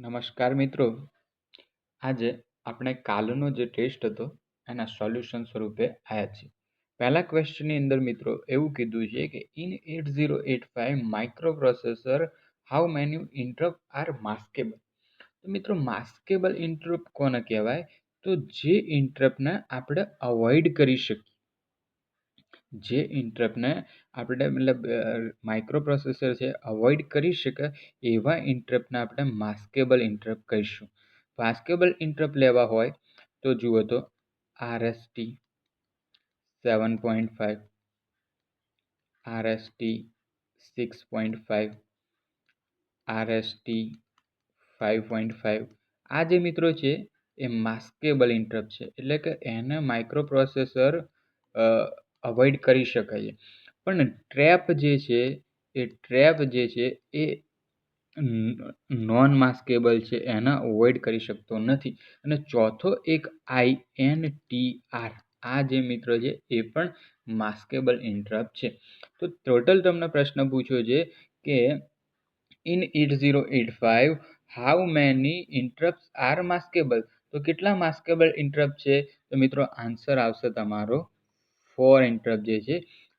નમસ્કાર મિત્રો, આજે આપણે કાલનો જે ટેસ્ટ હતો એના સોલ્યુશન સ્વરૂપે આવ્યા છીએ. પહેલા ક્વેશ્ચનની અંદર મિત્રો એવું કીધું છે કે in 8085 microprocessor how many interrupt are maskable. તો મિત્રો માસ્કેબલ ઇન્ટરપ્ટ કોને કહેવાય? તો જે ઇન્ટરપ્ટને આપણે અવોઇડ કરી શકીએ, જે ઇન્ટરપ્ટને આપણે મતલબ માઇક્રોપ્રોસેસર છે અવોઇડ કરી શકે એવા ઇન્ટરપ્ટને આપણે માસ્કેબલ ઇન્ટરપ્ટ કહીશું. માસ્કેબલ ઇન્ટરપ્ટ લેવા હોય તો જુઓ તો RST 7.5, RST 6.5, RST 5.5 આ જે મિત્રો છે એ માસ્કેબલ ઇન્ટરપ્ટ છે, એટલે કે એને માઇક્રોપ્રોસેસર અવોઇડ કરી શકાય. પણ ટ્રેપ જે છે એ નોન માસ્કેબલ છે, એના અવોઇડ કરી શકતો નથી. અને ચોથો એક INTR આ જે મિત્રો છે એ પણ માસ્કેબલ ઇન્ટરપ્ટ છે. તો ટોટલ તમને પ્રશ્ન પૂછ્યો છે કે in 8085 how many interrupts are maskable. તો કેટલા માસ્કેબલ ઇન્ટરપ્ટ છે? તો મિત્રો આન્સર આવશે તમારો 4 ઇન્ટરપ્ટ જે છે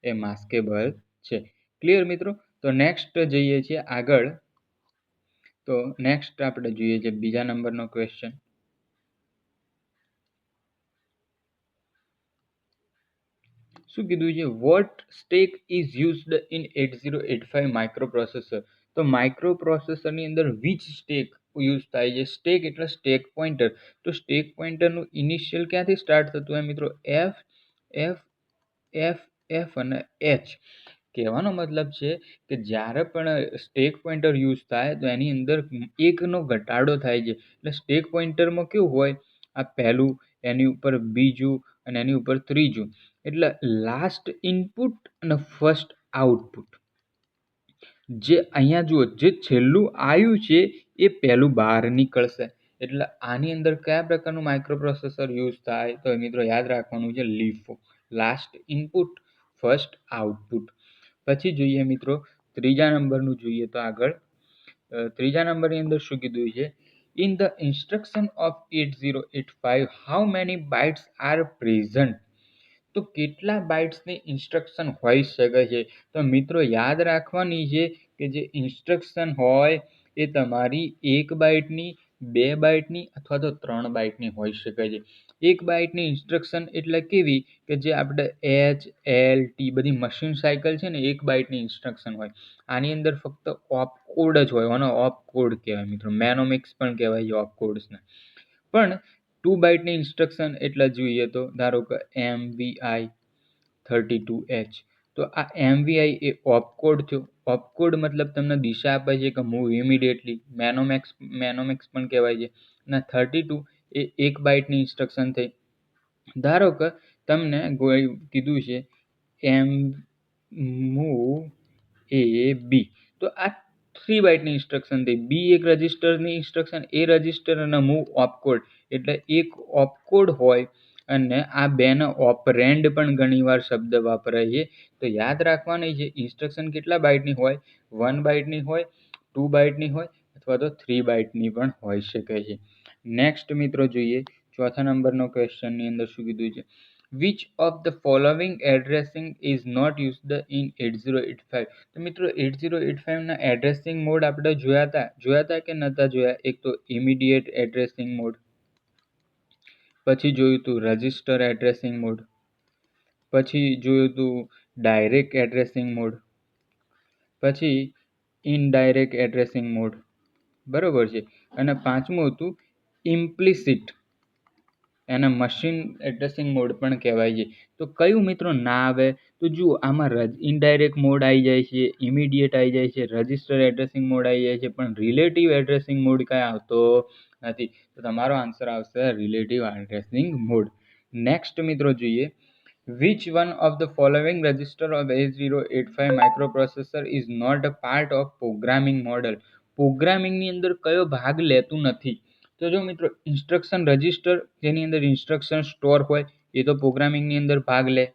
એ માસ્કેબલ છે. ક્લિયર મિત્રો? તો નેક્સ્ટ જઈએ છીએ આગળ. તો નેક્સ્ટ આપણે જોઈએ છે બીજા નંબરનો ક્વેશ્ચન. શું કીધું છે? What stack is used in 8085 microprocessor. તો માઇક્રોપ્રોસેસરની અંદર વિચ સ્ટેક યુઝ થાય છે? સ્ટેક એટલે સ્ટેક પોઇન્ટર. તો સ્ટેક પોઇન્ટરનું ઇનિશિયલ ક્યાંથી સ્ટાર્ટ થતું હોય મિત્રો? F F F F અને H. કહેવાનો મતલબ છે કે જ્યારે પણ સ્ટેક પોઇન્ટર યુઝ થાય તો એની અંદર એકનો ઘટાડો થાય છે. એટલે સ્ટેક પોઇન્ટરમાં કેવું હોય, આ પહેલું, એની ઉપર બીજું અને એની ઉપર ત્રીજું. એટલે લાસ્ટ ઇનપુટ અને ફર્સ્ટ આઉટપુટ. જે અહીંયા જુઓ, જે છેલ્લું આવ્યું છે એ પહેલું બહાર નીકળશે. એટલે આની અંદર કયા પ્રકારનું માઇક્રોપ્રોસેસર યુઝ થાય? તો મિત્રો યાદ રાખવાનું છે LIFO, last input first output. પછી જોઈએ મિત્રો ત્રીજા નંબરનું જોઈએ તો આગળ ત્રીજા નંબરની અંદર શું કીધું છે? In the instruction of 8085 how many bytes are present. તો કેટલા બાઇટ્સની ઇન્સ્ટ્રક્શન હોઈ શકે છે? તો મિત્રો યાદ રાખવાની છે કે જે ઇન્સ્ટ્રક્શન હોય એ તમારી 1 બાઇટની, 2 બાઇટની અથવા તો 3 બાઇટની હોઈ શકે છે. 1 બાઇટની ઇન્સ્ટ્રક્શન એટલે કેવી કે જે આપણે HLT બધી મશીન સાયકલ છે ને 1 બાઇટની ઇન્સ્ટ્રક્શન હોય. આની અંદર ફક્ત ઓપકોડ જ હોય, આનો ઓપકોડ કહેવાય મિત્રો. મેનોમિક્સ પણ કહેવાય છે ઓપકોડ્સને. પણ 2 બાઇટની ઇન્સ્ટ્રક્શન એટલે જોઈએ તો ધારો કે MVI 32H. તો આ MVI એ ઓપકોડ થયો. ઓપકોડ મતલબ તમને દિશા આપે છે કે મૂવ ઇમિડિયેટલી. મેનોમિક્સ પણ કહેવાય છે. અને 32 એ 1 બાઇટની ઇન્સ્ટ્રક્શન થઈ. ધારો કે તમને કીધું છે મૂવ AB, તો આ 3 બાઇટની ઇન્સ્ટ્રક્શન થઈ. B એક રજિસ્ટરની ઇન્સ્ટ્રક્શન, એ રજિસ્ટર અને મૂવ ઓપકોડ એટલે એક ઓપકોડ હોય. અને આ બેને ઓપરેન્ડ પણ ઘણીવાર શબ્દ વાપરાય છે. તો યાદ રાખવાની છે ઇન્સ્ટ્રક્શન કેટલા બાઇટની હોય? 1 બાઇટની હોય, 2 બાઇટની હોય અથવા તો 3 બાઇટની પણ હોઈ શકે છે. નેક્સ્ટ મિત્રો જોઈએ ચોથા નંબરનો ક્વેશ્ચનની અંદર શું કીધું છે? Which of the following addressing is not used in 8085. તો મિત્રો 8085ના એડ્રેસિંગ મોડ આપણે જોયા હતા કે નહોતા જોયા? એક તો ઇમિડિયેટ એડ્રેસિંગ મોડ, પછી જોયું હતું રજિસ્ટર એડ્રેસિંગ મોડ, પછી જોયું હતું ડાયરેક્ટ એડ્રેસિંગ મોડ, પછી ઇનડાયરેક્ટ એડ્રેસિંગ મોડ. બરોબર છે. અને પાંચમું હતું ઇમ્પ્લિસિટ, એને મશીન એડ્રેસિંગ મોડ પણ કહેવાય છે. તો કયું મિત્રો ના આવે? તો જુઓ આમાં ઇનડાયરેક્ટ મોડ આવી જાય છે, ઇમિડિયેટ આવી જાય છે, રજિસ્ટર એડ્રેસિંગ મોડ આવી જાય છે, પણ રિલેટિવ એડ્રેસિંગ મોડ કાંઈ આવતો નથી. તો તમારો આન્સર આવશે રિલેટિવ એડ્રેસિંગ મોડ. નેક્સ્ટ મિત્રો જોઈએ which one of the following register of 8085 microprocessor is not a part of programming model. પ્રોગ્રામિંગની અંદર કયો ભાગ લેતું નથી? તો જો મિત્રો ઇન્સ્ટ્રક્શન રજિસ્ટર જેની અંદર ઇન્સ્ટ્રક્શન સ્ટોર હોય એ તો પ્રોગ્રામિંગની અંદર ભાગ લે.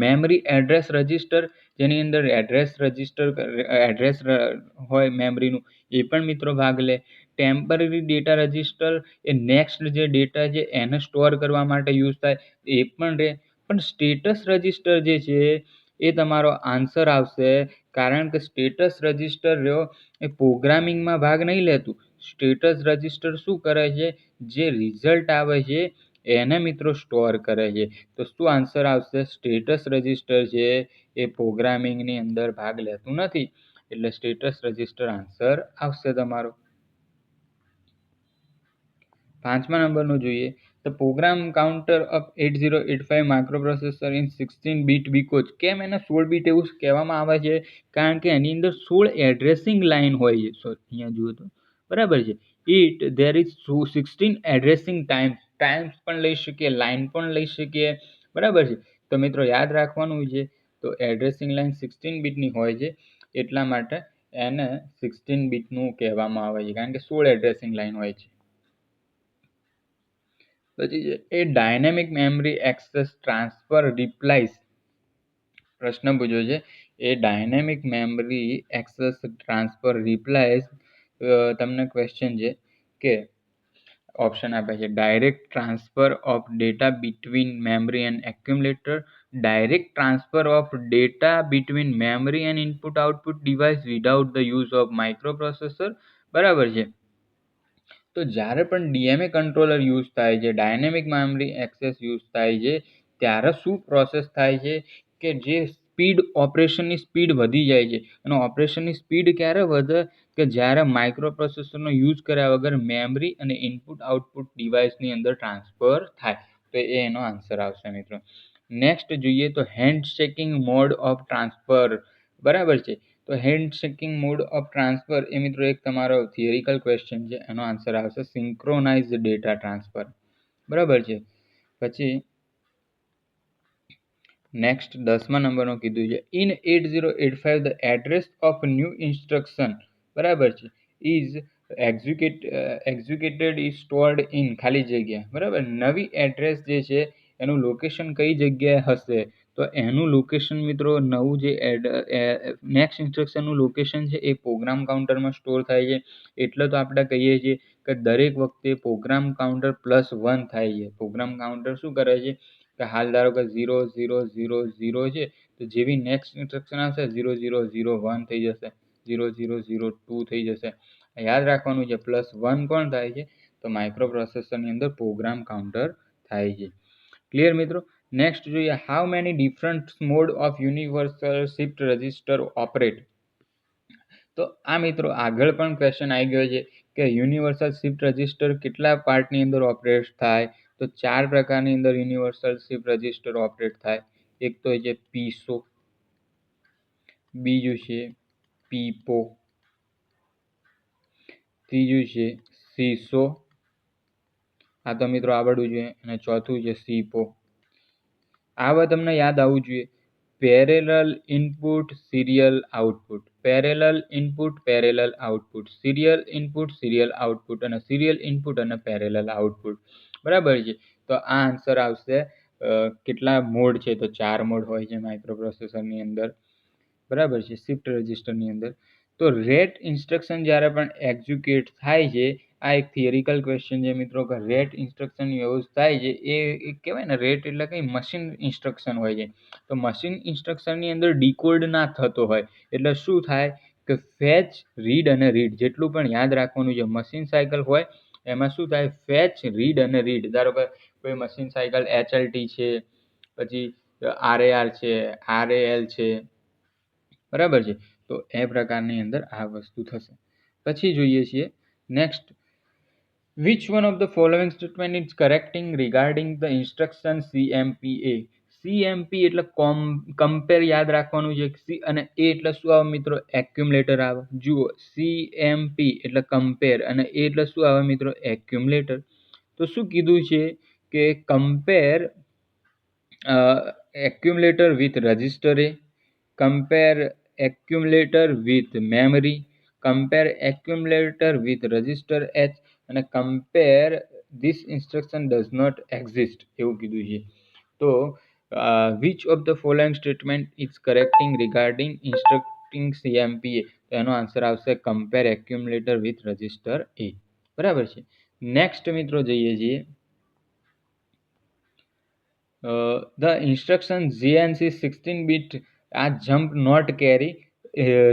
મેમરી એડ્રેસ રજિસ્ટર, જેની અંદર એડ્રેસ હોય મેમરીનું, એ પણ મિત્રો ભાગ લે. ટેમ્પરરી ડેટા રજિસ્ટર એ નેક્સ્ટ જે ડેટા છે એને સ્ટોર કરવા માટે યુઝ થાય, એ પણ રહે. પણ સ્ટેટસ રજિસ્ટર જે છે એ તમારો આન્સર આવશે, કારણ કે સ્ટેટસ રજિસ્ટર રહ્યો એ પ્રોગ્રામિંગમાં ભાગ નહીં લેતું. સ્ટેટસ રજિસ્ટર શું કરે છે, જે રિઝલ્ટ આવે છે એને મિત્રો સ્ટોર કરે છે. તો શું આન્સર આવશે? સ્ટેટસ રજિસ્ટર છે એ પ્રોગ્રામિંગની અંદર ભાગ લેતું નથી, એટલે સ્ટેટસ રજિસ્ટર આન્સર આવશે તમારો. 5મા નંબરનું જોઈએ, the program counter of 8085 microprocessor in 16 bit because. કેમ એને 16 બીટ એવું કહેવામાં આવે છે? કારણ કે એની અંદર 16 એડ્રેસિંગ લાઇન હોય છે. અહીંયા જુઓ તો બરાબર છે. દેર ઇઝ 16 એડ્રેસિંગ ટાઈમ્સ પણ લઈ શકીએ, લાઇન પણ લઈ શકીએ, બરાબર છે. તો મિત્રો યાદ રાખવાનું છે, તો એડ્રેસિંગ લાઇન 16 બીટની હોય છે, એટલા માટે એને 16 બીટનું કહેવામાં આવે છે, કારણ કે 16 એડ્રેસિંગ લાઇન હોય છે. પછી એ ડાયનેમિક મેમરી એક્સેસ ટ્રાન્સફર રિપ્લાયસ. પ્રશ્ન પૂછ્યો છે, એ ડાયનેમિક મેમરી એક્સેસ ટ્રાન્સફર રિપ્લાયસ. તમને ક્વેશ્ચન છે કે ઓપ્શન આપે છે, direct transfer of data between memory and accumulator, direct transfer of data between memory and input output device without the use of microprocessor. બરાબર છે. તો જ્યારે પણ ડીએમએ કંટ્રોલર યુઝ થાય છે, ડાયનેમિક મેમરી એક્સેસ યુઝ થાય છે, ત્યારે શું પ્રોસેસ થાય છે કે જે ઓપરેશનની સ્પીડ વધી જાય છે. અને ઓપરેશનની સ્પીડ ક્યારે વધે કે જ્યારે માઇક્રોપ્રોસેસરનો યુઝ કર્યા વગર મેમરી અને ઇનપુટ આઉટપુટ ડિવાઇસની અંદર ટ્રાન્સફર થાય. તો એ એનો આન્સર આવશે મિત્રો. નેક્સ્ટ જોઈએ તો hand shaking mode of transfer. બરાબર છે. તો hand shaking mode of transfer એ મિત્રો એક તમારો થિયરિકલ ક્વેશ્ચન છે, એનો આન્સર આવશે સિંક્રોનાઇઝ ડેટા ટ્રાન્સફર. બરાબર છે. પછી નેક્સ્ટ 10મા નંબરનું કીધું છે, in 8085 the address of new instruction. બરાબર છે. Is executed is stored in ખાલી જગ્યા. બરાબર. નવી એડ્રેસ જે છે એનું લોકેશન કઈ જગ્યાએ હશે? તો એનું લોકેશન મિત્રો નવું જે નેક્સ્ટ ઇન્સ્ટ્રક્શનનું લોકેશન છે એ પ્રોગ્રામ કાઉન્ટરમાં સ્ટોર થાય છે. એટલે તો આપણે કહીએ છીએ કે દરેક વખતે પ્રોગ્રામ કાઉન્ટર +1 થાય છે. પ્રોગ્રામ કાઉન્ટર શું કરે છે કે હાલ ધારો કે 0000 છે, તો જેવી નેક્સ્ટ ઇન્સ્ટ્રક્શન આવશે 0001 થઈ જશે, 0002 થઈ જશે. યાદ રાખવાનું છે, +1 કોણ થાય છે? તો માઇક્રોપ્રોસેસરની અંદર પ્રોગ્રામ કાઉન્ટર થાય છે. ક્લિયર મિત્રો? નેક્સ્ટ જોઈએ, how many different mode of universal shift register operate. તો આ મિત્રો આગળ પણ ક્વેશ્ચન આવી ગયો છે કે યુનિવર્સલ શિફ્ટ રજિસ્ટર કેટલા પાર્ટની અંદર ઓપરેટ થાય? તો 4 પ્રકારની અંદર યુનિવર્સલ શિફ્ટ રજિસ્ટર ઓપરેટ થાય. એક તો છે પીસો, બીજું છે પીપો, ત્રીજું છે સીસો, આ તો મિત્રો આવડવું જોઈએ, અને ચોથું છે સીપો. આ તમને યાદ આવવું જોઈએ. Parallel input, serial output, parallel input, parallel output, serial input, serial output, અને સિરિયલ ઇનપુટ અને પેરેલલ આઉટપુટ. બરાબર છે. તો આ આન્સર આવશે. કેટલા મોડ છે? તો 4 મોડ હોય છે માઇક્રોપ્રોસેસરની અંદર. બરાબર છે. શિફ્ટ રજિસ્ટરની અંદર. તો રેટ ઇન્સ્ટ્રક્શન જ્યારે પણ એક્ઝિક્યુટ થાય છે, આ એક થિયરિકલ ક્વેશ્ચન છે મિત્રો, કે રેટ ઇન્સ્ટ્રક્શન યુઝ થાય છે એ કહેવાય ને, રેટ એટલે કંઈ મશીન ઇન્સ્ટ્રક્શન હોય છે. તો મશીન ઇન્સ્ટ્રક્શનની અંદર ડીકોડ ના થતો હોય, એટલે શું થાય કે ફેચ, રીડ અને રીડ જેટલું પણ યાદ રાખવાનું છે. મશીન સાયકલ હોય એમાં શું થાય? ફેચ, રીડ અને રીડ. ધારો કે કોઈ મશીન સાયકલ HLT છે, પછી RAR છે, RAL છે, બરાબર છે. તો એ પ્રકારની અંદર આ વસ્તુ થશે. પછી જોઈએ છીએ next, which one of the following statement is correcting regarding the instruction CMPA. CMP એટલે કમ્પેર યાદ રાખવાનું છે. સી અને એ એટલે શું આવે મિત્રો? એક્યુમ્યુલેટર આવે. જુઓ, CMP એટલે કમ્પેર અને એ એટલે શું આવે મિત્રો? એક્યુમ્યુલેટર. તો શું કીધું છે કે compare accumulator with register A, compare accumulator with memory, compare accumulator with register H, અને compare this instruction does not exist, એવું કીધું છે. તો which of the following statement is correcting regarding instructing CMPA? તો એનો આન્સર આવશે compare accumulator with register A. બરાબર છે. નેક્સ્ટ મિત્રો જઈએ છીએ. The instruction JNC 16-bit jump not carry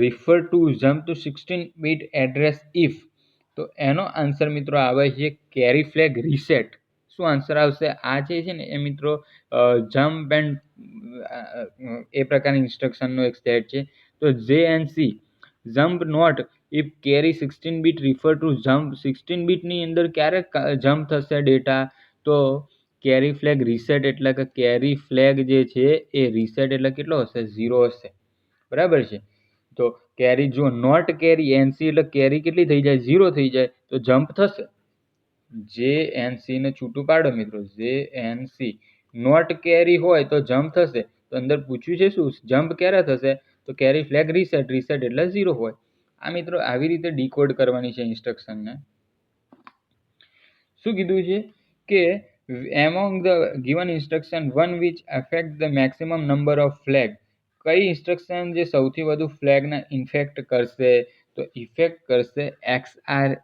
refer to jump to 16-bit address if. તો એનો આન્સર મિત્રો આવે છે કેરી ફ્લેગ રીસેટ. શું આન્સર આવશે? આ જે છે ને એ મિત્રો જમ્પ એન્ડ એ પ્રકારની ઇન્સ્ટ્રક્શનનો એક સેટ છે. તો JNC jump not if carry 16-bit refer to jump 16-bitની અંદર ક્યારે જમ્પ થશે ડેટા? તો કેરી ફ્લેગ રીસેટ એટલે કે કેરી ફ્લેગ જે છે એ રીસેટ એટલે કેટલો હશે? 0 હશે. બરાબર છે. તો કેરી જો નોટ કેરી એનસી એટલે કેરી કેટલી થઈ જાય? 0 થઈ જાય. તો જમ્પ થશે. JNC ને છૂટું પાડો મિત્રો. JNC નોટ કેરી હોય તો જમ્પ થશે. તો અંદર પૂછ્યું છે શું? જમ્પ ક્યારે થશે? તો કેરી ફ્લેગ રીસેટ. રીસેટ એટલે 0 હોય. આ મિત્રો આવી રીતે ડીકોડ કરવાની છે ઇન્સ્ટ્રક્શનને. શું કીધું છે કે among the given instruction one which affect the maximum number of flag. કઈ ઇન્સ્ટ્રક્શન જે સૌથી વધુ ફ્લેગને ઇન્ફેક્ટ કરશે? તો ઇફેક્ટ કરશે XRRA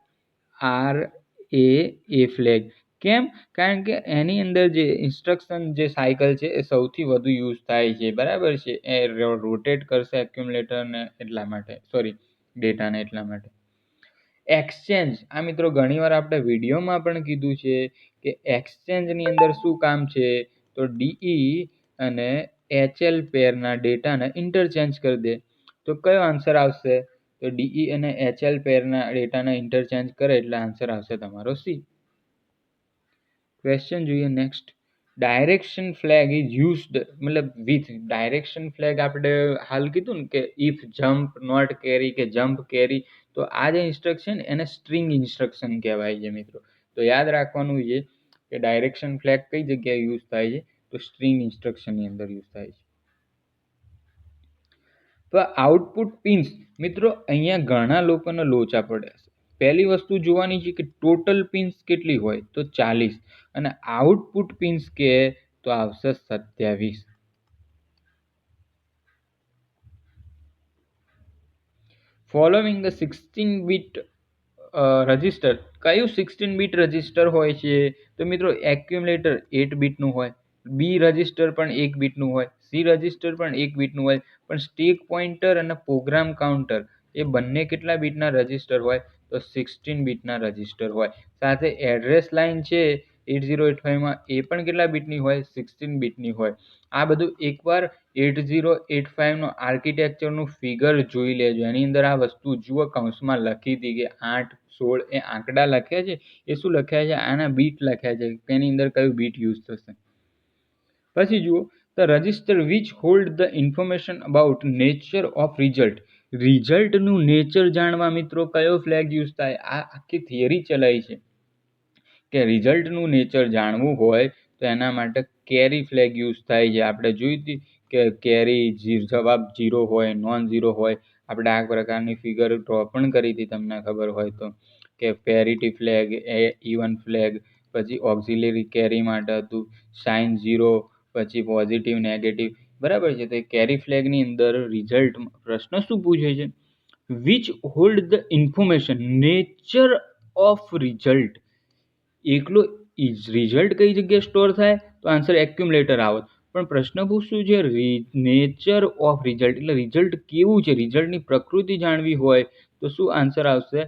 ફ્લેગ. કેમ? કારણ કે એની અંદર જે ઇન્સ્ટ્રક્શન જે સાયકલ છે એ સૌથી વધુ યુઝ થાય છે. બરાબર છે. એ રોટેટ કરશે એક્યુમ્યુલેટરને એટલા માટે, સોરી ડેટાને એટલા માટે. એક્સચેન્જ, આ મિત્રો ઘણીવાર આપણે વિડીયોમાં પણ કીધું છે કે એક્સચેન્જની અંદર શું કામ છે? તો DE અને HL પેરના ડેટાને ઇન્ટરચેન્જ કરી દે. તો કયો આન્સર આવશે? તો DE અને HL પેરના ડેટાને ઇન્ટરચેન્જ કરે એટલે આન્સર આવશે તમારો C. ક્વેશ્ચન જોઈએ next. Direction flag is used મતલબ વિથ. ડાયરેક્શન ફ્લેગ આપણે હાલ કીધું ને કે ઇફ જમ્પ નોટ કેરી કે જમ્પ કેરી. તો આ જે ઇન્સ્ટ્રક્શન એને સ્ટ્રિંગ ઇન્સ્ટ્રક્શન કહેવાય છે મિત્રો. તો યાદ રાખવાનું છે કે ડાયરેક્શન ફ્લેગ કઈ જગ્યાએ યુઝ થાય છે? તો સ્ટ્રિંગ ઇન્સ્ટ્રક્શનની અંદર યુઝ થાય છે. તો આઉટપુટ પિન્સ મિત્રો અહીંયા ઘણા લોકોને લોચા પડે છે. પહેલી વસ્તુ જોવાની છે કે ટોટલ પિન્સ કેટલી હોય? તો 40. અને આઉટપુટ પિન્સ કે તો આવશે 27. Following the 16-bit register. કયું 16-bit રજિસ્ટર હોય છે? તો મિત્રો એક્યુમ્યુલેટર 8 બીટનું હોય, બી રજિસ્ટર પણ 1 બીટનું હોય, સી રજિસ્ટર પણ 1 બીટનું હોય, પણ સ્ટેક પોઇન્ટર અને પ્રોગ્રામ કાઉન્ટર એ બંને કેટલા બીટના રજિસ્ટર હોય? તો 16 બીટના રજિસ્ટર હોય. સાથે એડ્રેસ લાઇન છે 8085માં એ પણ કેટલા બીટની હોય? 16 બીટની હોય. આ બધું એકવાર 8085નો આર્કિટેક્ચરનું ફિગર જોઈ લેજો. એની અંદર આ વસ્તુ જુઓ, કૌંસમાં લખી હતી કે 8, 16 એ આંકડા લખ્યા છે. એ શું લખ્યા છે? આના બીટ લખ્યા છે. તેની અંદર કયું બીટ યુઝ થશે. પછી જુઓ, the register which hold the information about nature of result. રિઝલ્ટનું નેચર જાણવા મિત્રો કયો ફ્લેગ યુઝ થાય? આ આખી થિયરી ચલાવી છે કે રિઝલ્ટનું નેચર જાણવું હોય તો એના માટે કેરી ફ્લેગ યુઝ થાય છે. આપણે જોઈ હતી કે કેરી જવાબ 0 હોય, નોન 0 હોય. આપણે આ પ્રકારની ફિગર ડ્રો પણ કરી હતી તમને ખબર હોય તો, કે પેરિટી ફ્લેગ, ઇવન ફ્લેગ, પછી ઓક્ઝિલરી કેરી માટે હતું સાઇન 0, પછી પોઝિટિવ નેગેટિવ. બરાબર છે. તો કેરી ફ્લેગની અંદર રિઝલ્ટ પ્રશ્ન શું પૂછે છે? Which hold the information nature of result. એકલો રિઝલ્ટ કઈ જગ્યાએ સ્ટોર થાય? તો આન્સર એક્યુમ્યુલેટર આવે. પણ પ્રશ્ન પૂછશું છે નેચર ઓફ રિઝલ્ટ એટલે રિઝલ્ટ કેવું છે, રિઝલ્ટની પ્રકૃતિ જાણવી હોય તો શું આન્સર આવશે?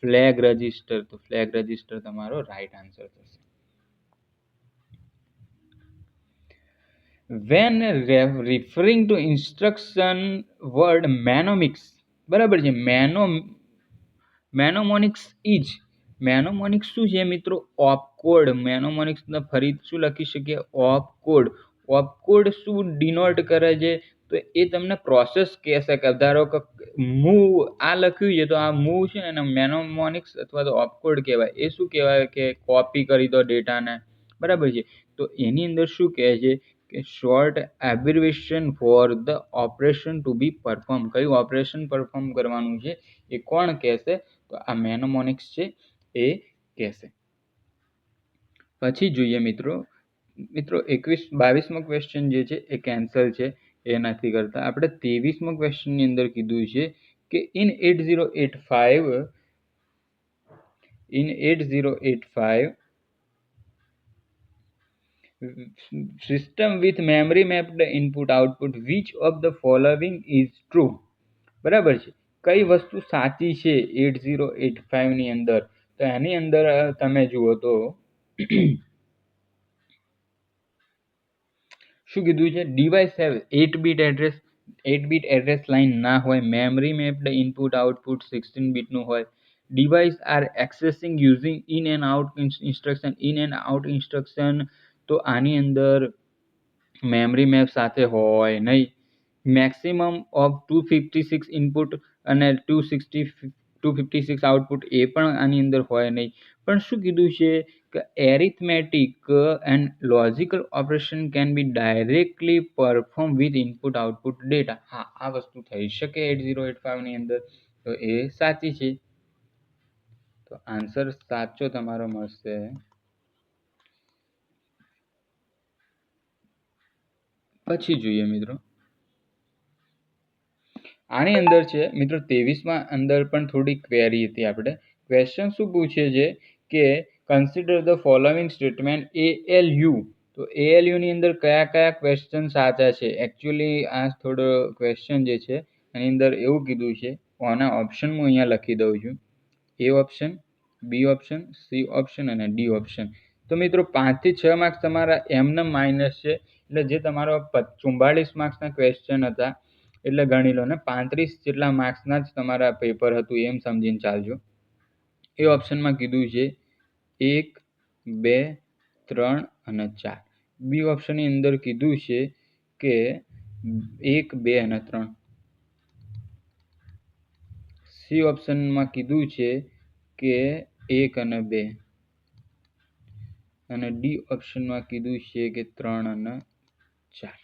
Flag register. તો ફ્લેગ રજિસ્ટર તમારો રાઈટ આન્સર થશે. When referring to instruction word mnemonics. બરાબર છે. મેનોમોનિક્સ ઇઝ. મેનોમોનિક્સ શું છે મિત્રો? ઓપકોડ. મેનોમોનિક્સને ફરી શું લખી શકીએ? ઓપકોડ. ઓપકોડ શું ડિનોટ કરે છે? તો એ તમને પ્રોસેસ કહેશે કે ધારો કે મૂવ આ લખ્યું છે તો આ મૂવ છે ને એને મેનોમોનિક્સ અથવા તો ઓપકોડ કહેવાય. એ શું કહેવાય કે કોપી કરી દો ડેટાને. બરાબર છે. તો એની અંદર શું કહે છે કે short abbreviation for the operation to be perform. કયું ઓપરેશન પરફોર્મ કરવાનું છે એ કોણ કહેશે? તો આ મેનોમોનિક્સ છે એ કહેશે. પછી જોઈએ મિત્રો મિત્રો 22મો ક્વેશ્ચન જે છે એ કેન્સલ છે, એ નથી કરતા. આપણે 23મો ક્વેશ્ચનની અંદર કીધું છે કે in 8085 system with memory mapped input output which of the following is true. બરાબર છે, કઈ વસ્તુ સાચી છે 8085 ની અંદર? તો એની અંદર તમે જુઓ તો શું કીધું છે? Device have 8 bit address line ના હોય, મેમરી મેપ્ડ ઇનપુટ આઉટપુટ 16 બીટનું હોય, device are accessing using in and out instruction. તો આની અંદર મેમરી મેપ સાથે હોય નહીં. મેક્સિમમ ઓફ 256 ઇનપુટ અને 256 આઉટપુટ એ પણ આની અંદર હોય નહીં. પણ શું કીધું છે કે arithmetic and logical operation can be directly perform with input output data. હા, આ વસ્તુ થઈ શકે 8085 ની અંદર, તો એ સાચી છે. તો આન્સર સાચો તમારો મળશે. પછી જોઈએ મિત્રો, આની અંદર છે મિત્રો 23માં અંદર પણ થોડી ક્વેરી હતી. આપણે ક્વેશ્ચન શું પૂછે છે કે consider the following statement ALU. તો ALU ની અંદર કયા કયા ક્વેશ્ચન સાચા છે? એકચ્યુઅલી આ થોડો ક્વેશ્ચન જે છે એની અંદર એવું કીધું છે, આના ઓપ્શન હું અહીંયા લખી દઉં છું. A option, B option, C option અને D ઓપ્શન. તો મિત્રો 5 થી 6 માર્ક્સ તમારા એમને માઇનસ છે, એટલે જે તમારો 44 માર્ક્સના ક્વેશ્ચન હતા એટલે ગણી લો ને 35 જેટલા માર્ક્સના જ તમારા પેપર હતું એમ સમજીને ચાલજો. એ ઓપ્શનમાં કીધું છે 1, 2, 3 અને 4. બી ઓપ્શનની અંદર કીધું છે કે 1, 2 અને 3. સી ઓપ્શનમાં કીધું છે કે 1 અને 2 અને ડી ઓપ્શનમાં કીધું છે કે 3 અને 4.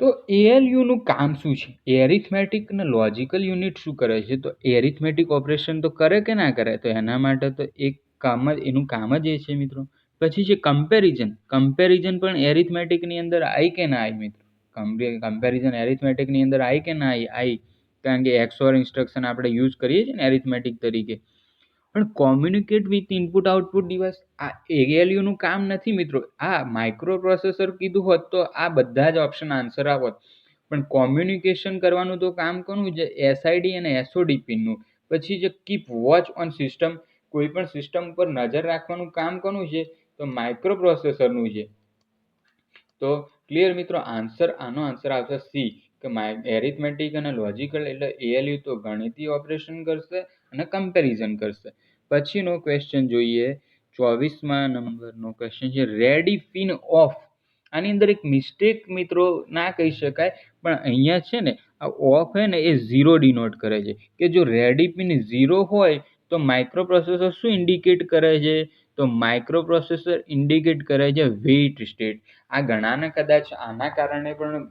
તો ALU નું કામ શું છે? એરિથમેટિક અને લોજિકલ યુનિટ શું કરે છે? તો એરિથમેટિક ઓપરેશન તો કરે કે ના કરે? તો એના માટે તો એક કામ જ, એનું કામ જ એ છે મિત્રો. પછી છે કમ્પેરિઝન. કમ્પેરિઝન પણ એરિથમેટિકની અંદર આવી કે ના આવી મિત્રો? કમ્પેરિઝન એરિથમેટિકની અંદર આવી કે ના આવી? કારણ કે XOR ઇન્સ્ટ્રક્શન આપણે યુઝ કરીએ છીએ ને એરિથમેટિક તરીકે. પણ communicate with input output device, આ ALU નું કામ નથી મિત્રો. આ માઇક્રો પ્રોસેસર કીધું હોત તો આ બધા જ ઓપ્શન આન્સર આવત. પણ કોમ્યુનિકેશન કરવાનું તો કામ કોનું છે? SID અને SOD પિનનું. પછી જે કીપ વોચ ઓન સિસ્ટમ, કોઈ પણ સિસ્ટમ પર નજર રાખવાનું કામ કોનું છે? તો માઇક્રો પ્રોસેસરનું છે. તો ક્લિયર મિત્રો, આનો આન્સર આવશે સી, કે એરિથમેટિક અને લોજિકલ એટલે ALU તો ગણિતીય ઓપરેશન કરશે અને કમ્પેરિઝન કરશે. પછીનો ક્વેશ્ચન જોઈએ, 24મા નંબરનો ક્વેશ્ચન છે રેડી પિન ઓફ. આની અંદર એક મિસ્ટેક મિત્રો ના કહી શકાય, પણ અહીંયા છે ને આ ઓફ છે ને એ 0 ડિનોટ કરે છે. કે જો રેડી પિન 0 હોય તો માઇક્રો પ્રોસેસર શું ઇન્ડિકેટ કરે છે? તો માઇક્રો પ્રોસેસર ઇન્ડિકેટ કરે છે વેઇટ સ્ટેટ. આ ઘણાને કદાચ આના કારણે પણ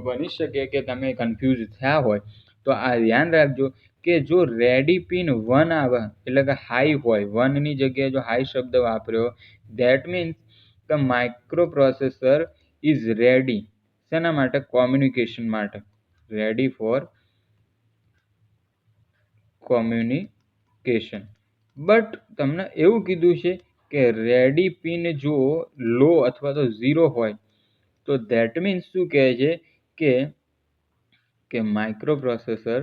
બની શકે કે તમે કન્ફ્યુઝ થયા હોય, તો આ ધ્યાન રાખજો કે જો રેડી પિન 1 આવે એટલે કે હાઈ હોય, 1 ની જગ્યાએ જો હાઈ શબ્દ વાપર્યો, that means the micro processor is ready. શેના માટે? કોમ્યુનિકેશન માટે. Ready for communication. બટ તમને એવું કીધું છે કે રેડી પિન જો લો અથવા તો 0 હોય તો ધેટ મીન્સ શું કહે છે કે micro processor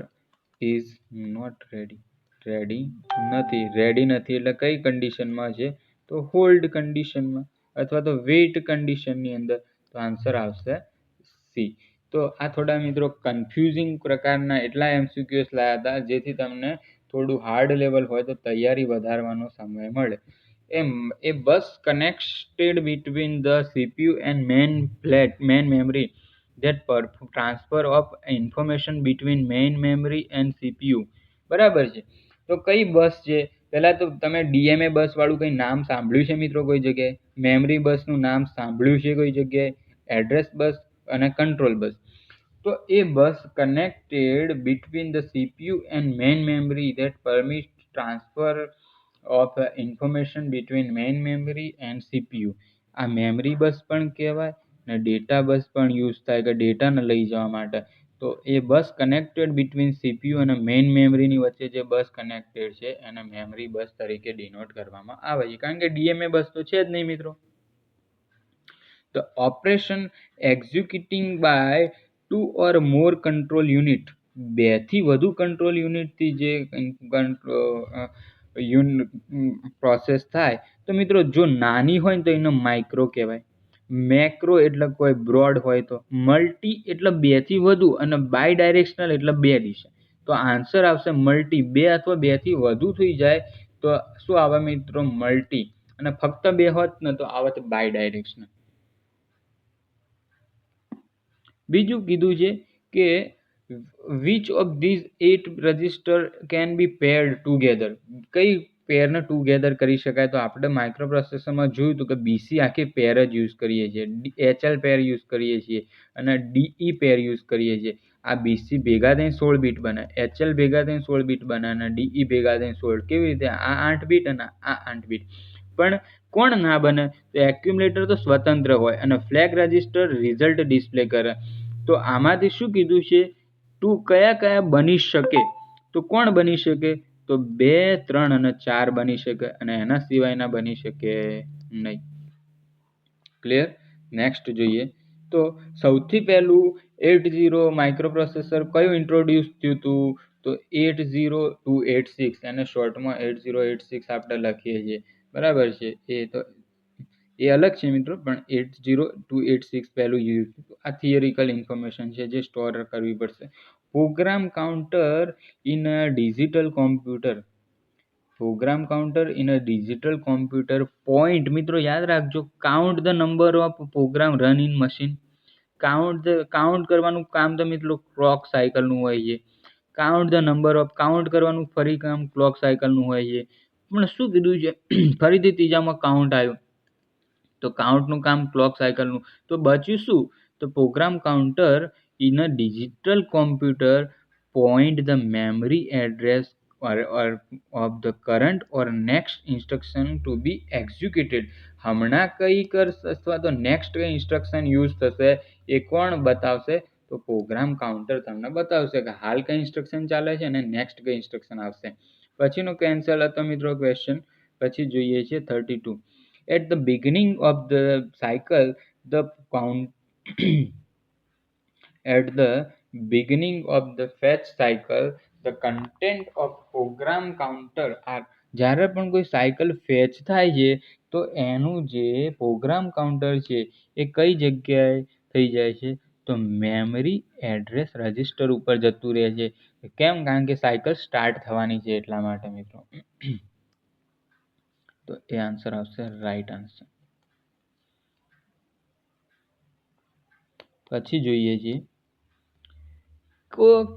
is not ready. Ready નથી એટલે કઈ કન્ડિશનમાં છે? તો હોલ્ડ કન્ડિશનમાં અથવા તો વેઇટ કન્ડિશનની અંદર. તો આન્સર આવશે સી. તો આ થોડા મિત્રો કન્ફ્યુઝિંગ પ્રકારના એટલા MCQs લાયા હતા જેથી તમને થોડું હાર્ડ લેવલ હોય તો તૈયારી વધારવાનો સમય મળે. A bus connected between the CPU and main memory that transfer of information between main memory and CPU. બરાબર છે. તો કઈ બસ છે? પહેલા તો તમે DMA બસ વાળું કઈ નામ સાંભળ્યું છે મિત્રો કોઈ જગ્યાએ? મેમરી બસનું નામ સાંભળ્યું છે કોઈ જગ્યાએ? એડ્રેસ બસ અને કંટ્રોલ બસ. તો a bus connected between the CPU and main memory that permit transfer of information between main memory and CPU. આ મેમરી બસ પણ કહેવાય ને ડેટા બસ પણ યુઝ થાય કે ડેટાને લઈ જવા માટે. તો a bus connected between CPU અને મેઇન મેમરીની વચ્ચે જે બસ કનેક્ટેડ છે એને મેમરી બસ તરીકે ડિનોટ કરવામાં આવે છે, કારણ કે ડીએમએ બસ તો છે જ નહીં મિત્રો. The operation executing by two or more control unit, બે થી વધુ કંટ્રોલ યુનિટથી જે પ્રોસેસ થાય તો મિત્રો જો નાની હોય ને તો એને માઇક્રો કહેવાય, મેક્રો એટલે કોઈ બ્રોડ હોય તો, મલ્ટી એટલે બે થી વધુ અને બાય ડાયરેક્શનલ એટલે બે દિશા. તો આન્સર આવશે મલ્ટી. બે અથવા બે થી વધુ થઈ જાય તો શું આવે મિત્રો? મલ્ટી. અને ફક્ત બે હોત ને તો આવત બાય ડાયરેક્શનલ. બીજું કીધું છે કે which of these 8 register can be paired together, કઈ પેરને ટુગેધર કરી શકાય? તો આપણે માઇક્રોપ્રોસેસરમાં જોયું હતું કે બીસી આખી પેર જ યુઝ કરીએ છીએ, એચએલ પેર યુઝ કરીએ છીએ અને ડીઈ પેર યુઝ કરીએ છીએ. આ બીસી ભેગા થઈને 16 બીટ બને, એચએલ ભેગા થઈને 16 બીટ બને અને ડીઈ ભેગા થઈને 16. કેવી રીતે? આ 8 બીટ અને આ 8 બીટ. પણ કોણ ના બને? તો એક્યુમ્યુલેટર તો સ્વતંત્ર હોય અને ફ્લેગ રજિસ્ટર રિઝલ્ટ ડિસ્પ્લે કરે. તો આમાંથી શું કીધું છે? કયા કયા બની શકે? તો કોણ બની શકે? તો 2, 3 અને 4 બની શકે અને એના સિવાયના બની શકે નહીં. ક્લિયર? નેક્સ્ટ જોઈએ તો સૌથી પહેલું 80 માઇક્રોપ્રોસેસર કયું ઇન્ટ્રોડ્યુસ થયું હતું? તો 80286, એને શોર્ટમાં 8086 આપણે લખીએ છીએ, બરાબર છે. એ અલગ છે મિત્રો, પણ 80286 પહેલું યુઝ. આ થિયરિકલ ઇન્ફોર્મેશન છે જે સ્ટોર કરવી પડશે. Program counter in a digital computer, program counter in a digital computer point, મિત્રો યાદ રાખજો, count the number of program run in machine. Count કરવાનું કામ તો મિત્રો ક્લોક સાયકલનું હોય છે. Count the number of, count કરવાનું ફરી કામ ક્લોક સાયકલનું હોય છે. પણ શું કીધું છે? ફરીથી ત્રીજામાં કાઉન્ટ આવ્યું તો કાઉન્ટનું કામ ક્લોક સાયકલનું. તો બચ્યું શું? તો program counter in a digital computer point the memory address of the current or next instruction to be executed. હમણાં કઈ કરશે અથવા તો નેક્સ્ટ કઈ ઇન્સ્ટ્રક્શન યુઝ થશે એ કોણ બતાવશે? તો પ્રોગ્રામ કાઉન્ટર તમને બતાવશે કે હાલ કઈ ઇન્સ્ટ્રક્શન ચાલે છે અને નેક્સ્ટ કઈ ઇન્સ્ટ્રક્શન આવશે. પછીનો કેન્સલ હતો મિત્રો ક્વેશ્ચન. પછી જોઈએ છે 32. At the beginning of the cycle, the at the beginning of the fetch cycle, the content of program counter are, જ્યારે પણ કોઈ સાયકલ ફેચ થાય છે તો એનું જે પ્રોગ્રામ કાઉન્ટર છે એ કઈ જગ્યાએ થઈ જાય છે? તો મેમરી એડ્રેસ રજિસ્ટર ઉપર જતું રહે છે. કેમ? કારણ કે સાયકલ સ્ટાર્ટ થવાની છે એટલા માટે મિત્રો. તો એ આન્સર આવશે રાઈટ આન્સર. પછી જોઈએ છીએ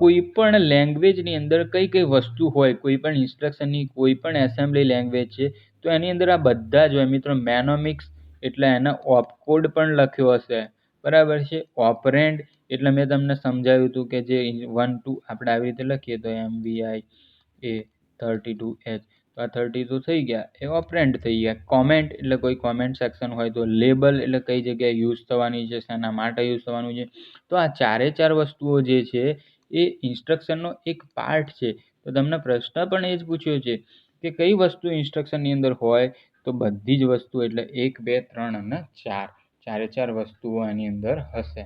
કોઈ પણ લેંગ્વેજની અંદર કઈ કઈ વસ્તુ હોય, કોઈ પણ ઇન્સ્ટ્રક્શનની કોઈ પણ એસેમ્બલી લેંગ્વેજ છે તો એની અંદર આ બધા જ હોય મિત્રો. મેનોમિક્સ એટલે એના ઓપકોડ પણ લખ્યો હશે, બરાબર છે. ઓપરેન્ડ એટલે મેં તમને સમજાવ્યું હતું કે જે 1 2 આપણે આવી રીતે લખીએ તો MVI A 32H, તો આ 32 થઈ ગયા, એ ઓપરેન્ડ થઈ ગયા. કોમેન્ટ એટલે કોઈ કોમેન્ટ સેક્શન હોય તો, લેબલ એટલે કઈ જગ્યાએ યુઝ થવાની છે, શેના માટે યુઝ થવાનું છે. તો આ ચારે ચાર વસ્તુઓ જે છે એ ઇન્સ્ટ્રક્શનનો એક પાર્ટ છે. તો તમને પ્રશ્ન પણ એ જ પૂછ્યો છે કે કઈ વસ્તુ ઇન્સ્ટ્રક્શનની અંદર હોય? તો બધી જ વસ્તુ એટલે 1 2 3 અને 4, ચારે ચાર વસ્તુઓ એની અંદર હશે.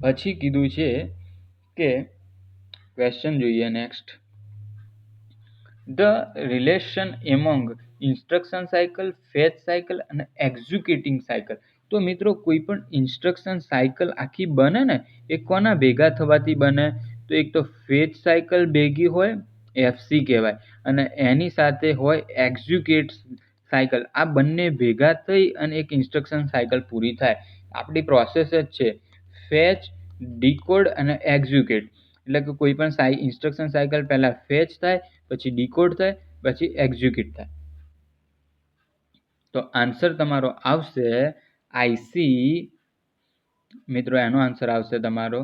પછી કીધું છે કે ક્વેશ્ચન જોઈએ next. The relation among instruction cycle, fetch cycle અને executing cycle. તો મિત્રો કોઈ પણ ઇન્સ્ટ્રક્શન સાયકલ આખી બને ને એ કોના ભેગા થવાથી બને? તો એક તો ફેચ સાયકલ ભેગી હોય, એફસી કહેવાય, અને એની સાથે હોય એક્ઝિક્યુટ સાયકલ. આ બંને ભેગા થઈ અને એક ઇન્સ્ટ્રક્શન સાયકલ પૂરી થાય. આપણી પ્રોસેસ જ છે ફેચ, ડીકોડ અને એક્ઝિક્યુટ. એટલે કે કોઈ પણ ઇન્સ્ટ્રક્શન સાયકલ પહેલા ફેચ થાય, પછી ડીકોડ થાય, પછી એક્ઝિક્યુટ થાય. તો આન્સર તમારો આવશે આઈસી. મિત્રો એનો આન્સર આવશે તમારો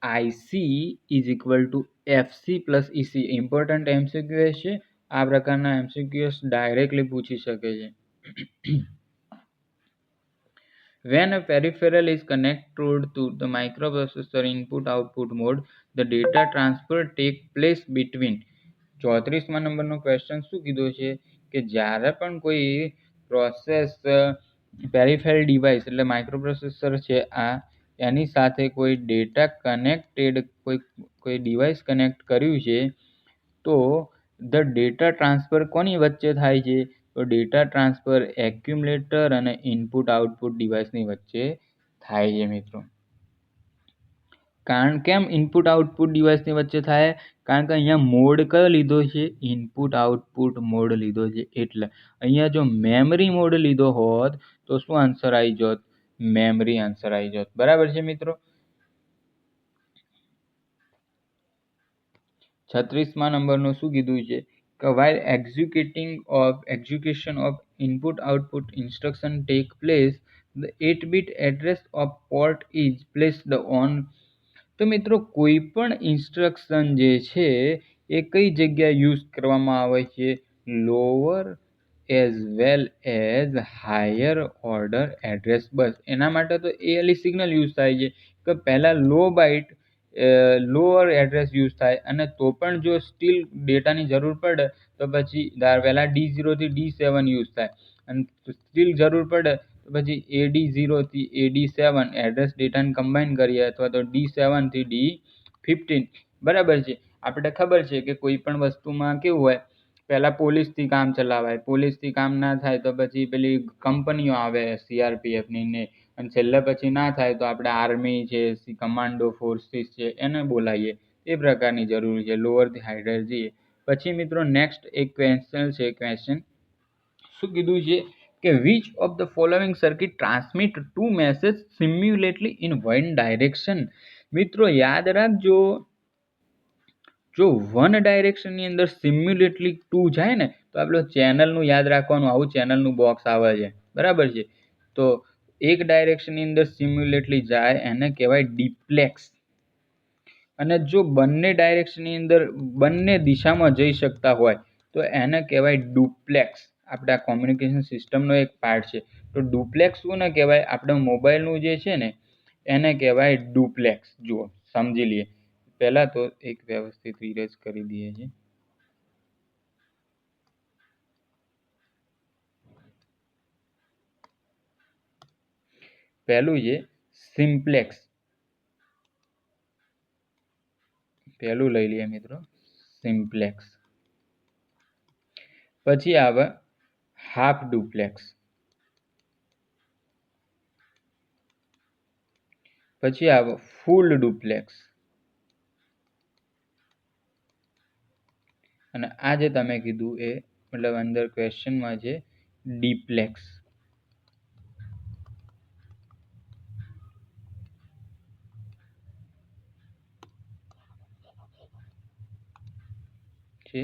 IC is equal to FC plus EC. Important MCQ છે, આ પ્રકારના MCQs ડાયરેક્ટલી પૂછી શકે છે. When a peripheral is connected to the microprocessor input-output mode, the data transfer take place between 34મા નંબરનો ક્વેશ્ચન શું કીધો છે કે જ્યારે પણ કોઈ પ્રોસેસ પેરિફેરલ ડિવાઇસ એટલે માઇક્રોપ્રોસેસર છે આ એની સાથે કોઈ ડેટા કનેક્ટેડ કોઈ ડિવાઇસ કનેક્ટ કર્યું છે તો ધ ડેટા ટ્રાન્સફર કોની વચ્ચે થાય છે તો ડેટા ટ્રાન્સફર એક્યુમ્યુલેટર અને ઇનપુટ આઉટપુટ ડિવાઇસની વચ્ચે થાય છે મિત્રો. કારણ કેમ ઇનપુટ આઉટપુટ ડિવાઇસની વચ્ચે થાય કારણ કે અહીંયા મોડ કયો લીધો છે ઇનપુટ આઉટપુટ મોડ લીધો છે એટલે અહીંયા જો મેમરી મોડ લીધો હોત તો શું આન્સર આવી જોત મેમરી આન્સર આવી જોત. બરાબર છે મિત્રો. 36મા નંબરનું શું કીધું છે કે while execution of input output instruction take place the 8-bit address of port is placed on. તો મિત્રો કોઈ પણ ઇન્સ્ટ્રક્શન જે છે એ કઈ જગ્યાએ યુઝ કરવામાં આવે છે lower as well as higher order address bus. એના માટે તો ALE સિગ્નલ યુઝ થાય છે કે પહેલાં લોઅર એડ્રેસ યુઝ થાય અને તો પણ જો સ્ટીલ ડેટાની જરૂર પડે તો પછી પહેલાં D0 થી D7 યુઝ થાય અને સ્ટીલ જરૂર પડે તો પછી AD0 થી AD7 એડ્રેસ ડેટાને કમ્બાઈન કરીએ અથવા તો D7 થી D15. બરાબર છે. આપણે ખબર છે કે કોઈ પણ વસ્તુમાં કેવું હોય પહેલાં પોલીસથી કામ ચલાવાય પોલીસથી કામ ના થાય તો પછી પેલી કંપનીઓ આવે CRPFની ને અને છેલ્લે પછી ના થાય તો આપણે આર્મી છે કમાન્ડો ફોર્સિસ છે એને બોલાવીએ એ પ્રકારની જરૂર છે લોઅરથી હાયર જઈએ. પછી મિત્રો નેક્સ્ટ એક ક્વેશ્ચન છે ક્વેશ્ચન શું કીધું છે કે which of the following circuit transmit two message simultaneously in one direction. મિત્રો યાદ રાખજો જો વન ડાયરેક્શનની અંદર સિમ્યુલેટલી ટુ જાય ને તો આપણે ચેનલનું યાદ રાખવાનું આવું ચેનલનું બોક્સ આવે છે. બરાબર છે. તો એક ડાયરેક્શનની અંદર સિમ્યુલેટલી જાય એને કહેવાય ડિપ્લેક્સ અને જો બંને ડાયરેક્શનની અંદર બંને દિશામાં જઈ શકતા હોય તો એને કહેવાય ડુપ્લેક્સ. આપણે આ કોમ્યુનિકેશન સિસ્ટમનો એક પાર્ટ છે. તો ડુપ્લેક્સ શું ને કહેવાય આપણે મોબાઈલનું જે છે ને એને કહેવાય ડુપ્લેક્સ. જુઓ સમજી લઈએ. પહેલાં તો એક વ્યવસ્થિત ઇરેઝ કરી દઈએ છીએ. પહેલું છે સિમ્પ્લેક્સ. પહેલું લઈ લઈએ મિત્રો સિમ્પ્લેક્સ. પછી આવે હાફ ડુપ્લેક્સ. પછી આવે ફૂલ ડુપ્લેક્સ અને આ જે તમે કીધું એ મતલબ અંદર ક્વેશ્ચનમાં છે ડીપ્લેક્સ. છે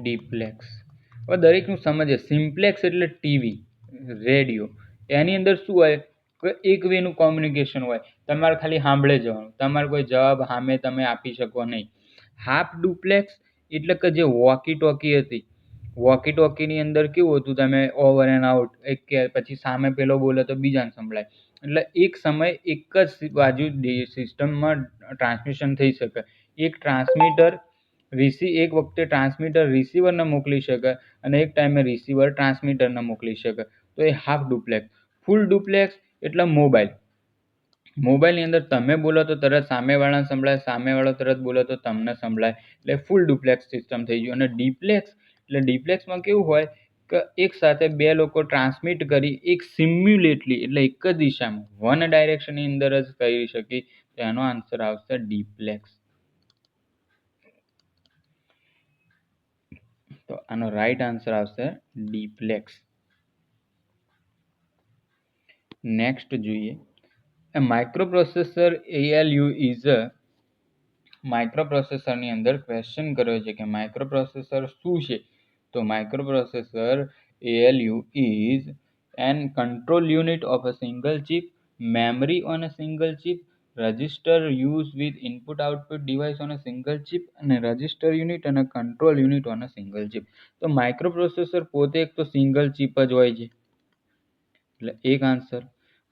ડીપ્લેક્સ. હવે દરેકનું સમજે સિમ્પ્લેક્સ એટલે ટીવી રેડિયો એની અંદર શું હોય કે એક વેનું કોમ્યુનિકેશન હોય તમારે ખાલી સાંભળે જવાનું તમારે કોઈ જવાબ સામે તમે આપી શકો નહીં. હાફ ડુપ્લેક્સ એટલે કે જે વોકી ટોકી હતી વોકી ટોકીની અંદર કેવું હતું તમે ઓવર એન્ડ આઉટ એક કે પછી સામે પેલો બોલે તો બીજાને સંભળાય એટલે એક સમય એક જ બાજુ સિસ્ટમમાં ટ્રાન્સમિશન થઈ શકે. એક ટ્રાન્સમીટર એક વખતે ટ્રાન્સમીટર રિસીવરને મોકલી શકે અને એક ટાઈમે રિસીવર ટ્રાન્સમીટરને મોકલી શકે તો એ હાફ ડુપ્લેક્સ. ફૂલ ડુપ્લેક્સ એટલે મોબાઈલની અંદર તમે બોલો તો તરત સામેવાળાને સંભળાય સામેવાળો તરત બોલો તો તમને સંભળાય એટલે ફૂલ ડુપ્લેક્સ સિસ્ટમ થઈ ગયું. અને ડીપ્લેક્સ એટલે ડીપ્લેક્સમાં કેવું હોય કે એક સાથે બે લોકો ટ્રાન્સમિટ કરી એક સિમ્યુલેટલી એટલે એક જ દિશામાં વન ડાયરેક્શનની અંદર જ કરી શકી તો એનો આન્સર આવશે ડીપ્લેક્સ. તો આનો રાઈટ આન્સર આવશે ડીપ્લેક્સ. નેક્સ્ટ જોઈએ A microprocessor ALU is a માઇક્રોપ્રોસેસરની અંદર ક્વેશ્ચન કર્યો છે કે માઇક્રોપ્રોસેસર શું છે તો microprocessor ALU is an control unit of a single chip, memory on a single chip, register use with input output device on a single chip અને register unit અને control unit on a single chip. તો micro processor પોતે એક તો single chip જ હોય છે, એટલે એક આન્સર.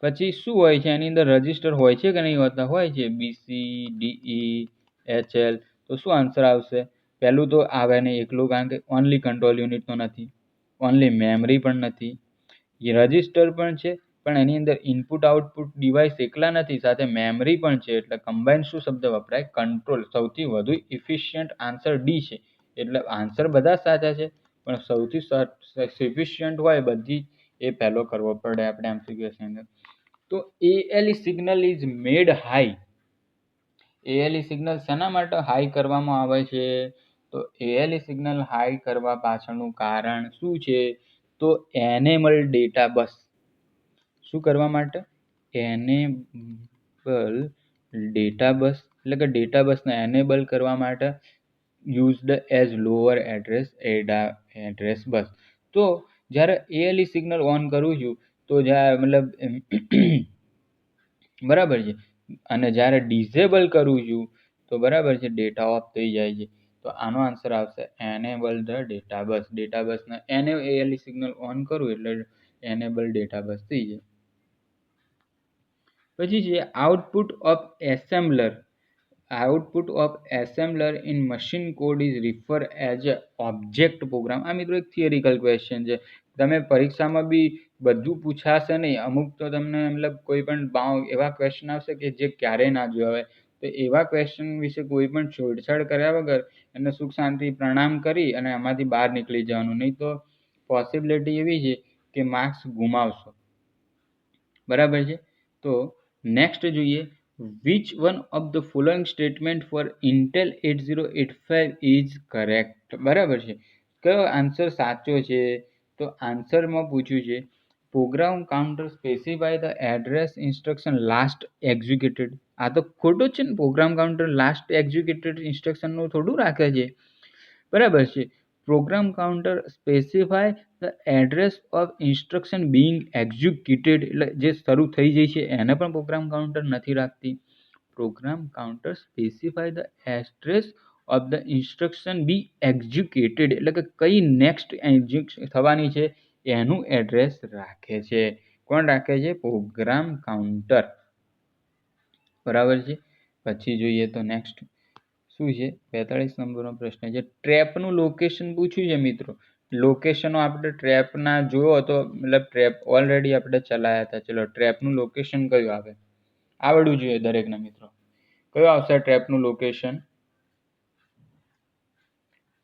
પછી શું હોય છે એની અંદર રજિસ્ટર હોય છે કે નહીં હોતા? હોય છે, BCDE HL. તો શું આન્સર આવશે? પહેલું તો આવે નહીં એકલું, કારણ કે ઓનલી કંટ્રોલ યુનિટ તો નથી, ઓનલી મેમરી પણ નથી, રજિસ્ટર પણ છે પણ એની અંદર ઇનપુટ આઉટપુટ ડિવાઇસ એકલા નથી, સાથે મેમરી પણ છે, એટલે કમ્બાઈન શું શબ્દ વપરાય? કંટ્રોલ. સૌથી વધુ ઇફિશિયન્ટ આન્સર ડી છે. એટલે આન્સર બધા સાચા છે પણ સૌથી સફિશિયન્ટ હોય બધી એ પહેલો કરવો પડે આપણે એમસીક્યુની અંદર. તો ALE signal is made high. ALE signal શેના માટે હાઈ કરવામાં આવે છે? તો ALE સિગ્નલ હાઈ કરવા પાછળનું કારણ શું છે? તો એનેબલ ડેટા બસ. શું કરવા માટે? એનેબલ ડેટા બસ, એટલે કે ડેટા બસને એનેબલ કરવા માટે used as lower address bus. તો જ્યારે ALE સિગ્નલ ઓન કરું છું તો જ્યારે મતલબ બરાબર છે, અને જ્યારે ડિસેબલ કરું છું તો બરાબર છે ડેટા ઓફ થઈ જાય છે. તો આનો આન્સર આવશે enable the data bus. Data બસને ALE સિગ્નલ ઓન કરું એટલે એનેબલ ડેટા બસ થઈ જાય. પછી છે output of assembler. Output of assembler in machine code is refer as a object program. આ મિત્રો એક થિયરિકલ ક્વેશ્ચન છે. તમે પરીક્ષામાં બી બધું પૂછાશે નહીં, અમુક તો તમને મતલબ કોઈ પણ એવા ક્વેશ્ચન આવશે કે જે ક્યારેય ના જોયા હોય. તો એવા ક્વેશ્ચન વિશે કોઈ પણ છોડછાડ કર્યા વગર એને સુખ શાંતિ પ્રણામ કરી અને આમાંથી બહાર નીકળી જવાનું, નહીં તો પોસિબિલિટી એવી છે કે માર્ક્સ ગુમાવશો. બરાબર છે. તો નેક્સ્ટ જોઈએ, which one of the following statement for Intel 8085 is correct. બરાબર છે. કયો આન્સર સાચો છે? તો આન્સરમાં પૂછ્યું છે programme counter specify the address instruction last executed. આ તો ખોટું છે ને, પ્રોગ્રામ કાઉન્ટર લાસ્ટ એક્ઝિક્યુટેડ ઇન્સ્ટ્રક્શનનું થોડું રાખે છે. બરાબર છે. Programme counter specify the address of instruction Bing executed, એટલે જે શરૂ થઈ જાય છે એને પણ પ્રોગ્રામ કાઉન્ટર નથી રાખતી. Program counter specify the address of the instruction be executed, એટલે કે કઈ નેક્સ્ટ એક્ઝિક્યુટ થવાની છે એનું એડ્રેસ રાખે છે. કોણ રાખે છે? Program counter. બરાબર છે. પછી જોઈએ તો નેક્સ્ટ શું છે? 45 નંબરનો પ્રશ્ન છે, ટ્રેપનું લોકેશન પૂછ્યું છે મિત્રો. લોકેશનો આપણે ટ્રેપના જોયો તો મતલબ ટ્રેપ ઓલરેડી આપણે ચલાયા હતા. ચલો, ટ્રેપનું લોકેશન કયું આવે? આવડવું જોઈએ દરેકના મિત્રો. કયું આવશે ટ્રેપનું લોકેશન?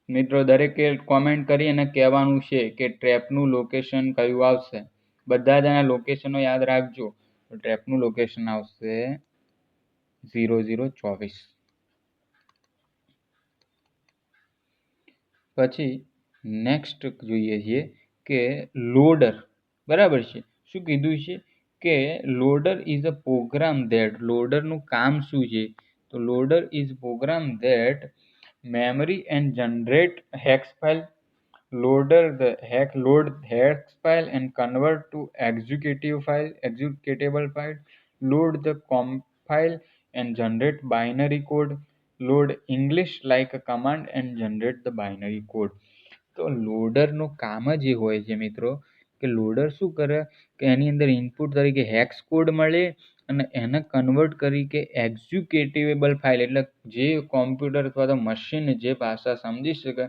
મિત્રો દરેકે કોમેન્ટ કરી અને કહેવાનું છે કે ટ્રેપનું લોકેશન કયું આવશે. બધા જણા લોકેશનો યાદ રાખજો. તો ટ્રેપનું લોકેશન આવશે 0024. પછી નેક્સ્ટ જોઈએ છીએ કે લોડર. બરાબર છે. શું કીધું છે કે loader is a program that. લોડરનું કામ શું છે? તો loader is program that memory and generate hex file. Loader the load hex file and convert to executable file. Load the compile and generate binary code. Load English like a command and generate the binary code. તો લોડરનું કામ જ એ હોય છે મિત્રો કે loader શું કરે કે એની અંદર ઇનપુટ તરીકે હેક્સ કોડ મળે અને એને કન્વર્ટ કરી કે એક્ઝિક્યુટેબલ ફાઇલ, એટલે જે કોમ્પ્યુટર અથવા તો મશીન જે ભાષા સમજી શકે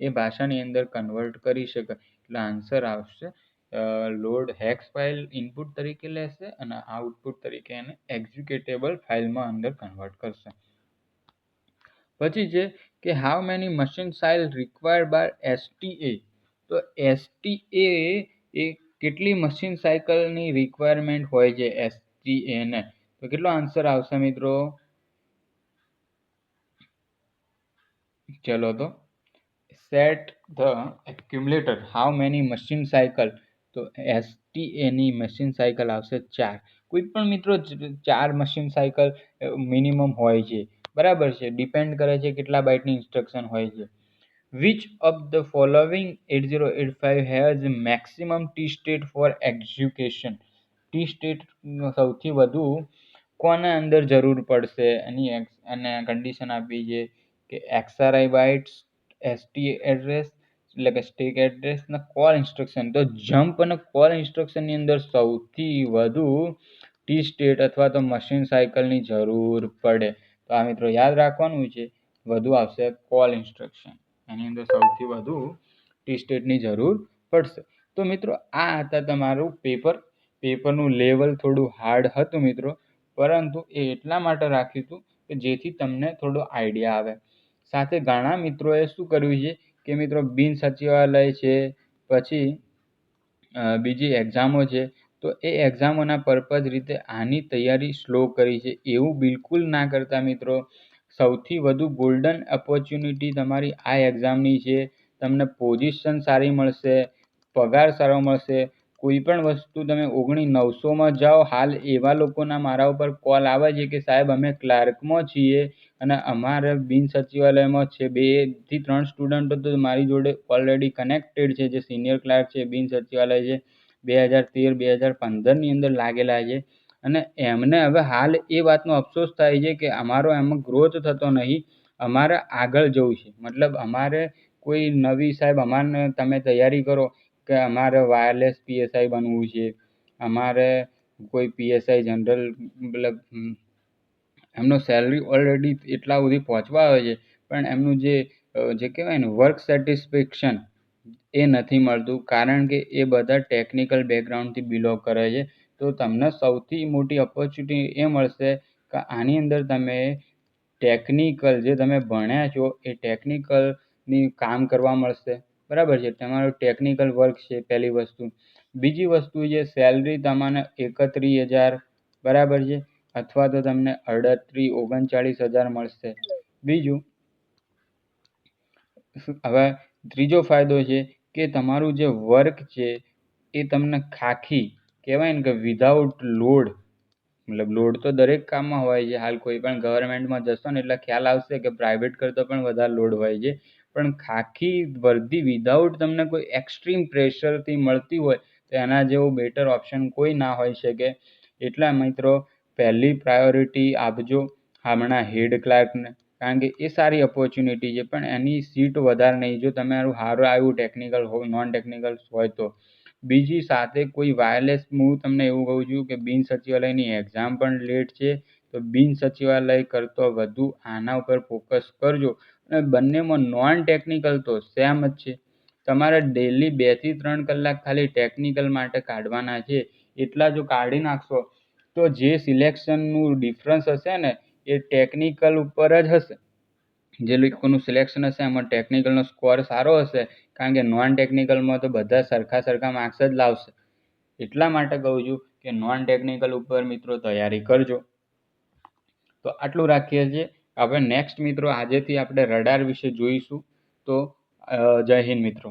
એ ભાષાની અંદર કન્વર્ટ કરી શકે. એટલે આન્સર આવશે લોડ હેક્સ ફાઇલ ઇનપુટ તરીકે લેશે અને આઉટપુટ તરીકે એને એક્ઝિક્યુટેબલ ફાઇલમાં અંદર કન્વર્ટ કરશે. પછી છે કે how many machine cycle required by STA. તો STA એ કેટલી મશીન સાયકલની રિક્વાયરમેન્ટ હોય છે STA ને? તો કેટલો આન્સર આવશે મિત્રો? ચલો તો set the accumulator. How many machine cycle? તો STA ની મશીન સાયકલ આવશે 4. કોઈ પણ મિત્રો 4 મશીન સાયકલ મિનિમમ હોય છે. બરાબર છે. ડિપેન્ડ કરે છે કેટલા બાઇટની ઇન્સ્ટ્રક્શન હોય છે. Which of the following 8085 has maximum T state for execution. T state સૌથી વધુ કોના અંદર જરૂર પડશે એની અને કન્ડિશન આપી છે કે XRI બાઇટ્સ, ST એડ્રેસ એટલે કે સ્ટેક એડ્રેસ ને કોલ ઇન્સ્ટ્રક્શન. તો જમ્પ અને કોલ ઇન્સ્ટ્રક્શનની અંદર સૌથી વધુ ટી સ્ટેટ અથવા તો મશીન સાયકલની જરૂર પડે. તો આ મિત્રો યાદ રાખવાનું છે. વધુ આવશે કોલ ઇન્સ્ટ્રક્શન, એની અંદર સૌથી વધુ ટી સ્ટેટની જરૂર પડશે. તો મિત્રો આ હતા તમારું પેપરનું લેવલ થોડું હાર્ડ હતું મિત્રો, પરંતુ એ એટલા માટે રાખ્યું હતું કે જેથી તમને થોડો આઈડિયા આવે. સાથે ઘણા મિત્રોએ શું કર્યું છે કે મિત્રો બિન સચિવાલય છે, પછી બીજી એક્ઝામો છે, તો એ એક્ઝામોના પર્પઝ રીતે આની તૈયારી સ્લો કરી છે. એવું બિલકુલ ના કરતા મિત્રો. સૌથી વધુ ગોલ્ડન ઓપોર્ચ્યુનિટી તમારી આ એક્ઝામની છે. તમને પોઝિશન સારી મળશે, પગાર સારો મળશે. કોઈ પણ વસ્તુ તમે 19,900માં જાઓ. હાલ એવા લોકોના મારા ઉપર કોલ આવે છે કે સાહેબ અમે ક્લાર્કમાં છીએ અને અમારે બિન સચિવાલયમાં છે. 2 થી 3 સ્ટુડન્ટો તો મારી જોડે ઓલરેડી કનેક્ટેડ છે, જે સિનિયર ક્લાર્ક છે, બિન સચિવાલય છે, 2013-2015ની અંદર લાગેલા છે. અને એમને હવે હાલ એ વાતનો અફસોસ થાય છે કે અમારો એમાં ગ્રોથ થતો નહીં, અમારે આગળ જવું છે. મતલબ અમારે કોઈ નવી સાહેબ અમારને તમે તૈયારી કરો કે અમારે વાયરલેસ PSI બનવું છે, અમારે કોઈ PSI જનરલ, મતલબ એમનો સેલરી ઓલરેડી એટલા સુધી પહોંચવા આવે છે, પણ એમનું જે કહેવાય ને વર્ક સેટિસ્ફેક્શન એ નથી મળતું, કારણ કે એ બધા ટેકનિકલ બેકગ્રાઉન્ડથી બિલોંગ કરે છે. તો તમને સૌથી મોટી ઓપોર્ચ્યુનિટી એ મળશે કે આની અંદર તમે ટેકનિકલ જે તમે ભણ્યા છો એ ટેકનિકલની કામ કરવા મળશે. બરાબર છે, તમારું ટેકનિકલ વર્ક છે પહેલી વસ્તુ. બીજી વસ્તુ છે સેલરી તમને 31,000 બરાબર છે, અથવા તો તમને 38-39,000 મળશે. બીજું હવે ત્રીજો ફાયદો છે કે તમારું જે વર્ક છે એ તમને ખાખી કહેવાય ને કે વિધાઉટ લોડ, મતલબ લોડ તો દરેક કામમાં હોય છે. હાલ કોઈ પણ ગવર્મેન્ટમાં જશો ને એટલે ખ્યાલ આવશે કે પ્રાઇવેટ કરતાં પણ વધારે લોડ હોય છે. પણ ખાખી વર્દી વિધાઉટ તમને કોઈ એક્સ્ટ્રીમ પ્રેશરથી મળતી હોય તો એના જેવું બેટર ઓપ્શન કોઈ ના હોઈ શકે. એટલા મિત્રો પહેલી પ્રાયોરિટી આપજો હમણાં હેડ ક્લાર્કને, કારણ કે એ સારી ઓપોર્ચ્યુનિટી છે, પણ એની સીટ વધારે નહીં જો તમારું સારું આવ્યું ટેકનિકલ હોય, નોન ટેકનિકલ હોય તો. બીજી સાથે કોઈ વાયરલેસ, હું તમને એવું કહું છું કે બિન સચિવાલયની એક્ઝામ પણ લેટ છે, તો બિન સચિવાલય કરતો વધુ આના ઉપર ફોકસ કરજો. અને બંનેમાં નોન ટેકનિકલ તો સેમ જ છે. તમારે ડેલી 2 થી 3 કલાક ખાલી ટેકનિકલ માટે કાઢવાના છે. એટલા જો કાઢી નાખશો તો જે સિલેક્શનનું ડિફરન્સ હશે ને એ ટેકનિકલ ઉપર જ હશે. જે લોકોનું સિલેક્શન હશે એમાં ટેકનિકલનો સ્કોર સારો હશે, કારણ કે નોન ટેકનિકલમાં તો બધા સરખા માર્ક્સ જ લાવશે. એટલા માટે કહું છું કે નોન ટેકનિકલ ઉપર મિત્રો તૈયારી કરજો. તો આટલું રાખીએ છીએ. હવે નેક્સ્ટ મિત્રો આજેથી આપણે રડાર વિશે જોઈશું. તો જય હિન્દ મિત્રો.